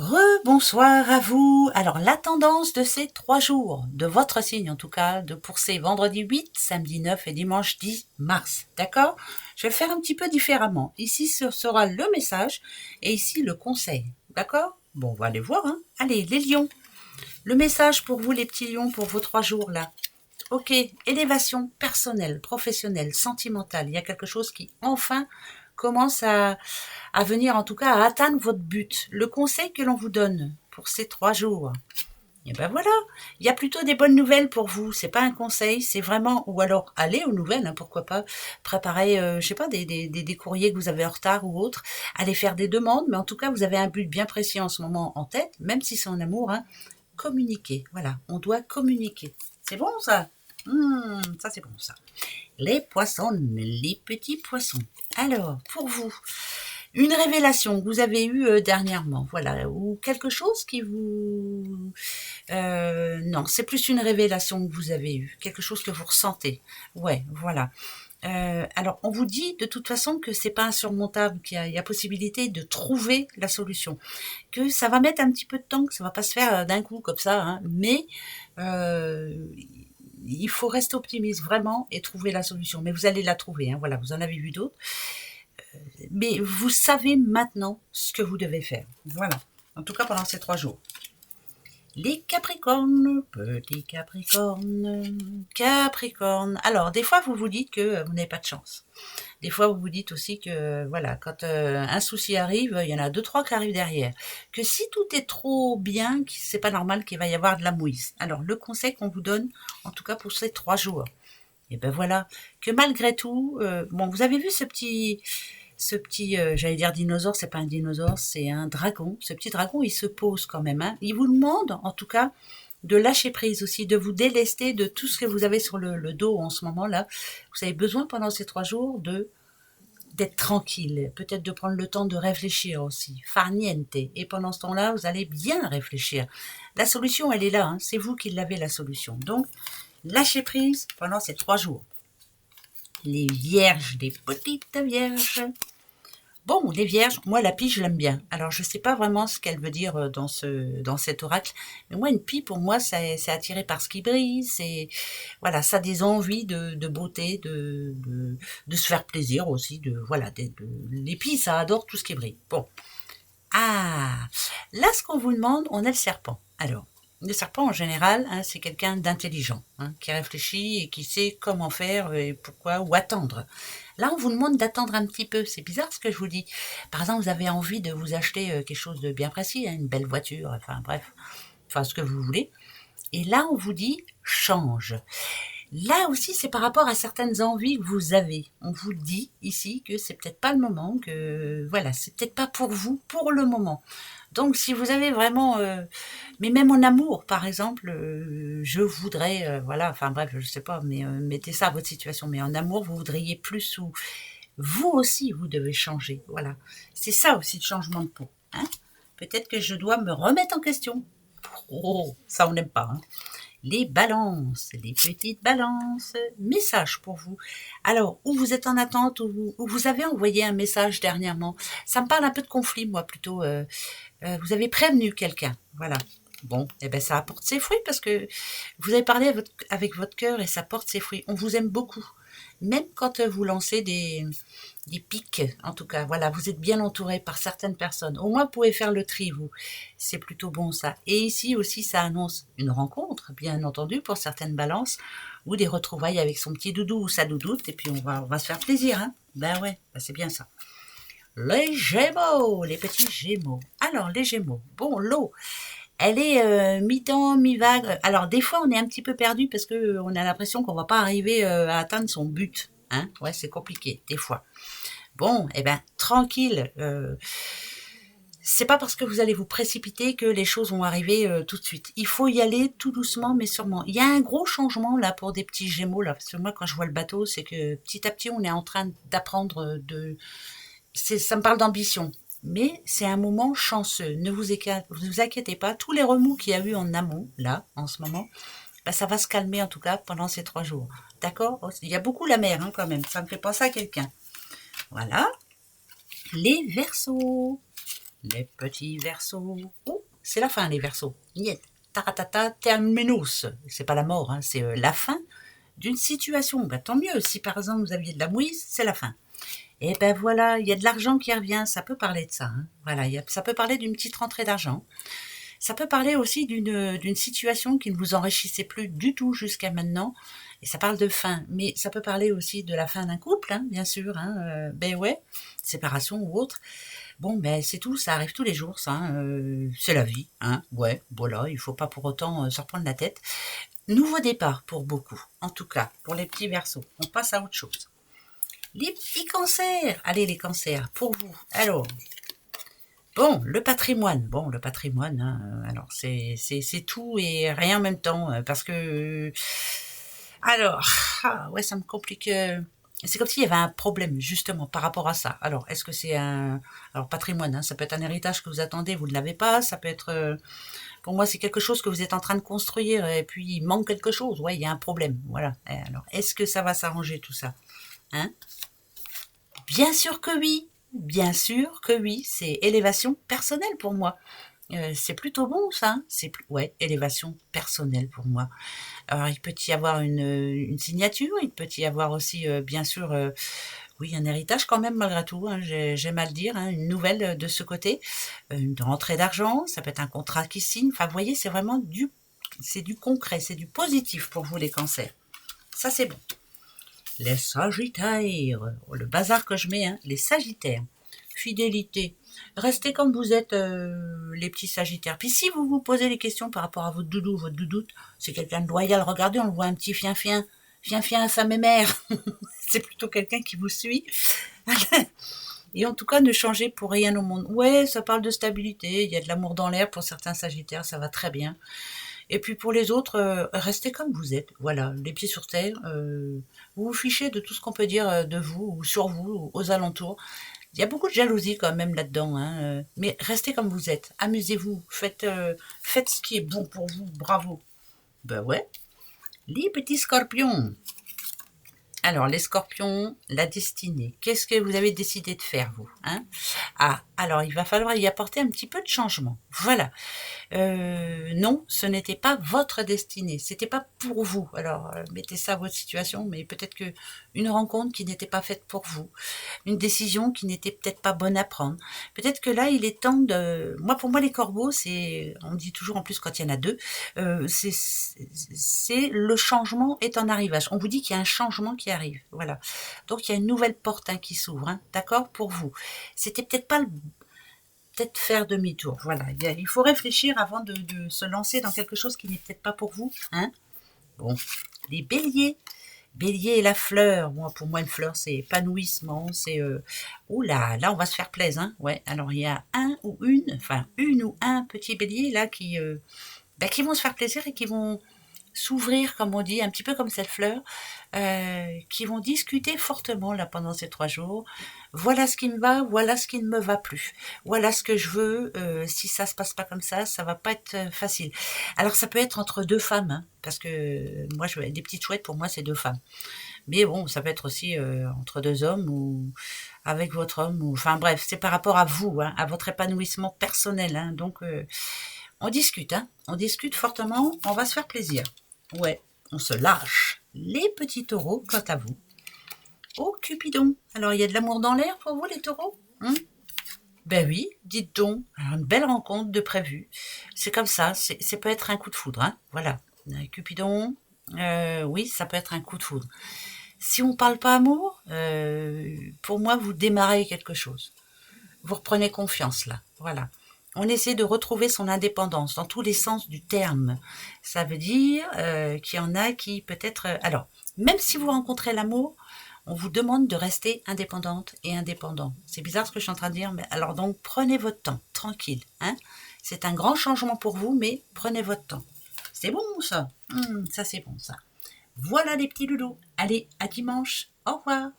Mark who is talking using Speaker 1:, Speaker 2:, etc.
Speaker 1: Rebonsoir à vous. Alors, la tendance de ces 3 jours, de votre signe en tout cas, pour ces vendredi 8, samedi 9 et dimanche 10 mars, d'accord? Je vais le faire un petit peu différemment. Ici, ce sera le message et ici, le conseil, d'accord? Bon, on va aller voir, hein. Allez, les lions. Le message pour vous, les petits lions, pour vos 3 jours là. Ok, élévation personnelle, professionnelle, sentimentale. Il y a quelque chose qui, enfin, commence à venir, en tout cas, à atteindre votre but. Le conseil que l'on vous donne pour ces 3 jours, et ben voilà, il y a plutôt des bonnes nouvelles pour vous. C'est pas un conseil, c'est vraiment, ou alors allez aux nouvelles, hein, pourquoi pas, préparer, je sais pas, des courriers que vous avez en retard ou autre, allez faire des demandes, mais en tout cas, vous avez un but bien précis en ce moment en tête, même si c'est en amour, hein, communiquer. Voilà, on doit communiquer. C'est bon ça? Ça c'est bon ça. Les poissons, les petits poissons. Alors, pour vous, une révélation que vous avez eue dernièrement, voilà, ou quelque chose qui vous... non, c'est plus une révélation que vous avez eue, quelque chose que vous ressentez. Ouais, voilà. Alors, on vous dit de toute façon que c'est pas insurmontable, qu'il y a possibilité de trouver la solution, que ça va mettre un petit peu de temps, que ça va pas se faire d'un coup comme ça, hein, mais euh, il faut rester optimiste vraiment et trouver la solution. Mais vous allez la trouver, hein, voilà, vous en avez vu d'autres. Mais vous savez maintenant ce que vous devez faire. Voilà. En tout cas pendant ces 3 jours. Les Capricornes, petits Capricornes, Capricornes. Alors, des fois, vous vous dites que vous n'avez pas de chance. Des fois, vous vous dites aussi que, voilà, quand un souci arrive, il y en a 2, 3 qui arrivent derrière. Que si tout est trop bien, c'est pas normal qu'il va y avoir de la mouise. Alors, le conseil qu'on vous donne, en tout cas pour ces 3 jours, et ben voilà, que malgré tout, bon, vous avez vu ce petit, j'allais dire dinosaure, c'est pas un dinosaure, c'est un dragon. Ce petit dragon, il se pose quand même, hein. Il vous demande, en tout cas, de lâcher prise aussi, de vous délester de tout ce que vous avez sur le dos en ce moment-là. Vous avez besoin pendant ces 3 jours d'être tranquille, peut-être de prendre le temps de réfléchir aussi, far niente. Et pendant ce temps-là, vous allez bien réfléchir. La solution, elle est là, hein. C'est vous qui l'avez, la solution. Donc, lâchez prise pendant ces 3 jours. Les vierges, les petites vierges. Bon, les vierges, moi la pie je l'aime bien. Alors je sais pas vraiment ce qu'elle veut dire dans cet oracle, mais moi une pie pour moi c'est attiré par ce qui brille, c'est voilà, ça a des envies de beauté, de se faire plaisir aussi, les pies ça adore tout ce qui brille. Bon, ah, là ce qu'on vous demande, on a le serpent. Alors le serpent en général, hein, c'est quelqu'un d'intelligent, hein, qui réfléchit et qui sait comment faire et pourquoi ou attendre. Là, on vous demande d'attendre un petit peu. C'est bizarre ce que je vous dis. Par exemple, vous avez envie de vous acheter quelque chose de bien précis, hein, une belle voiture, enfin bref, enfin ce que vous voulez. Et là, on vous dit change. Là aussi, c'est par rapport à certaines envies que vous avez. On vous dit ici que c'est peut-être pas le moment, que voilà, c'est peut-être pas pour vous pour le moment. Donc, si vous avez vraiment, mais même en amour, par exemple, je voudrais, voilà, enfin bref, je sais pas, mais mettez ça à votre situation. Mais en amour, vous voudriez plus ou vous aussi, vous devez changer. Voilà, c'est ça aussi le changement de peau. Hein. Peut-être que je dois me remettre en question. Oh, ça on n'aime pas. Hein. Les balances, les petites balances, message pour vous. Alors, où vous êtes en attente, ou vous avez envoyé un message dernièrement. Ça me parle un peu de conflit, moi, plutôt. Vous avez prévenu quelqu'un, voilà. Bon, eh ben ça apporte ses fruits parce que vous avez parlé avec votre cœur et ça porte ses fruits. On vous aime beaucoup. Même quand vous lancez des pics, en tout cas, voilà, vous êtes bien entouré par certaines personnes. Au moins, vous pouvez faire le tri, vous. C'est plutôt bon, ça. Et ici aussi, ça annonce une rencontre, bien entendu, pour certaines balances, ou des retrouvailles avec son petit doudou ou sa doudoute, et puis on va se faire plaisir, hein. Ben ouais, ben c'est bien ça. Les Gémeaux, les petits Gémeaux. Alors, les Gémeaux. Bon, l'eau, elle est mi-temps, mi-vague. Alors, des fois, on est un petit peu perdu parce que on a l'impression qu'on va pas arriver à atteindre son but. Hein, ouais, c'est compliqué, des fois. Bon, eh ben, tranquille. C'est pas parce que vous allez vous précipiter que les choses vont arriver tout de suite. Il faut y aller tout doucement, mais sûrement. Il y a un gros changement là pour des petits Gémeaux là, parce que moi, quand je vois le bateau, c'est que petit à petit, on est en train d'apprendre ça me parle d'ambition. Mais c'est un moment chanceux. Ne vous inquiétez pas. Tous les remous qu'il y a eu en amont, là, en ce moment, bah, ça va se calmer en tout cas pendant ces 3 jours. D'accord. Il y a beaucoup la mer hein, quand même. Ça me fait penser à quelqu'un. Voilà. Les Verseaux. les petits versos. Oh, c'est la fin, les versos. Niet. Taratata terminus. C'est pas la mort, hein, c'est la fin d'une situation. Ben, tant mieux. Si par exemple vous aviez de la mouise, c'est la fin. Et ben voilà, il y a de l'argent qui revient. Ça peut parler de ça. Hein. Voilà, ça peut parler d'une petite rentrée d'argent. Ça peut parler aussi d'une situation qui ne vous enrichissait plus du tout jusqu'à maintenant. Et ça parle de fin. Mais ça peut parler aussi de la fin d'un couple, hein, bien sûr. Hein, ben ouais, séparation ou autre. Bon, ben c'est tout, ça arrive tous les jours, ça. Hein, c'est la vie. Hein, ouais, voilà, il faut pas pour autant se reprendre la tête. Nouveau départ pour beaucoup, en tout cas, pour les petits versos. On passe à autre chose. Les petits cancers. Allez, les cancers, pour vous. Alors, bon, le patrimoine. Bon, le patrimoine, hein, alors c'est tout et rien en même temps, parce que... Alors, ouais, ça me complique... c'est comme s'il y avait un problème, justement, par rapport à ça. Alors, est-ce que c'est un... Alors, patrimoine, hein, ça peut être un héritage que vous attendez, vous ne l'avez pas, ça peut être... Pour moi, c'est quelque chose que vous êtes en train de construire et puis il manque quelque chose. Ouais, il y a un problème. Voilà. Alors, est-ce que ça va s'arranger tout ça, hein? Bien sûr que oui. Bien sûr que oui. C'est élévation personnelle pour moi. C'est plutôt bon ça. Hein. Ouais, élévation personnelle pour moi. Alors, il peut y avoir une signature. Il peut y avoir aussi, bien sûr, oui, un héritage quand même malgré tout, hein, j'aime à le dire, hein, une nouvelle de ce côté, une rentrée d'argent, ça peut être un contrat qui signe. Enfin, vous voyez, c'est vraiment c'est du concret, c'est du positif pour vous les cancers. Ça, c'est bon. Les sagittaires, le bazar que je mets, hein, les sagittaires. Fidélité. Restez comme vous êtes, les petits sagittaires. Puis si vous vous posez des questions par rapport à votre doudou, votre doudoute, c'est quelqu'un de loyal. Regardez, on le voit un petit fien-fien à sa mémère. C'est plutôt quelqu'un qui vous suit. Et en tout cas, ne changez pour rien au monde. Ouais, ça parle de stabilité, il y a de l'amour dans l'air pour certains sagittaires, ça va très bien. Et puis pour les autres, restez comme vous êtes. Voilà, les pieds sur terre. Vous vous fichez de tout ce qu'on peut dire de vous, ou sur vous, ou aux alentours. Il y a beaucoup de jalousie quand même là-dedans, hein, mais restez comme vous êtes. Amusez-vous, faites ce qui est bon pour vous, bravo. Ben ouais. Les petits scorpions. Alors, les scorpions, la destinée. Qu'est-ce que vous avez décidé de faire, vous, hein? Ah, alors, il va falloir y apporter un petit peu de changement. Voilà. Non, ce n'était pas votre destinée. C'était pas pour vous. Alors, mettez ça à votre situation, mais peut-être que une rencontre qui n'était pas faite pour vous. Une décision qui n'était peut-être pas bonne à prendre. Peut-être que là, il est temps de... Pour moi, les corbeaux, c'est... On dit toujours, en plus, quand il y en a deux, c'est le changement est en arrivage. On vous dit qu'il y a un changement qui arrive. Voilà. Donc, il y a une nouvelle porte hein, qui s'ouvre. Hein, d'accord? Pour vous. C'était peut-être pas le... Peut-être faire demi-tour. Voilà. Il faut réfléchir avant de se lancer dans quelque chose qui n'est peut-être pas pour vous. Hein? Bon. Les béliers. Bélier et la fleur. Pour moi, une fleur, c'est épanouissement. C'est... Ouh là, on va se faire plaisir. Hein? Ouais. Alors, il y a une ou un petit bélier là qui vont se faire plaisir et qui vont s'ouvrir, comme on dit, un petit peu comme cette fleur, qui vont discuter fortement là pendant ces 3 jours. Voilà ce qui me va, voilà ce qui ne me va plus. Voilà ce que je veux. Si ça se passe pas comme ça va pas être facile. Alors ça peut être entre 2 femmes, hein, parce que moi, des petites chouettes pour moi c'est 2 femmes. Mais bon, ça peut être aussi entre 2 hommes ou avec votre homme. Enfin bref, c'est par rapport à vous, hein, à votre épanouissement personnel. Hein, donc on discute, hein. On discute fortement, on va se faire plaisir. Ouais, on se lâche. Les petits taureaux, quant à vous. Oh, Cupidon. Alors, il y a de l'amour dans l'air pour vous, les taureaux, hein? Ben oui, dites donc. Alors, une belle rencontre de prévu. C'est comme ça, ça peut être un coup de foudre, hein. Voilà. Cupidon, oui, ça peut être un coup de foudre. Si on parle pas amour, pour moi, vous démarrez quelque chose. Vous reprenez confiance, là. Voilà. On essaie de retrouver son indépendance dans tous les sens du terme. Ça veut dire qu'il y en a qui peut-être... alors, même si vous rencontrez l'amour, on vous demande de rester indépendante et indépendant. C'est bizarre ce que je suis en train de dire, mais alors donc prenez votre temps, tranquille. Hein, c'est un grand changement pour vous, mais prenez votre temps. C'est bon ça, ça c'est bon ça. Voilà les petits loulous. Allez, à dimanche. Au revoir.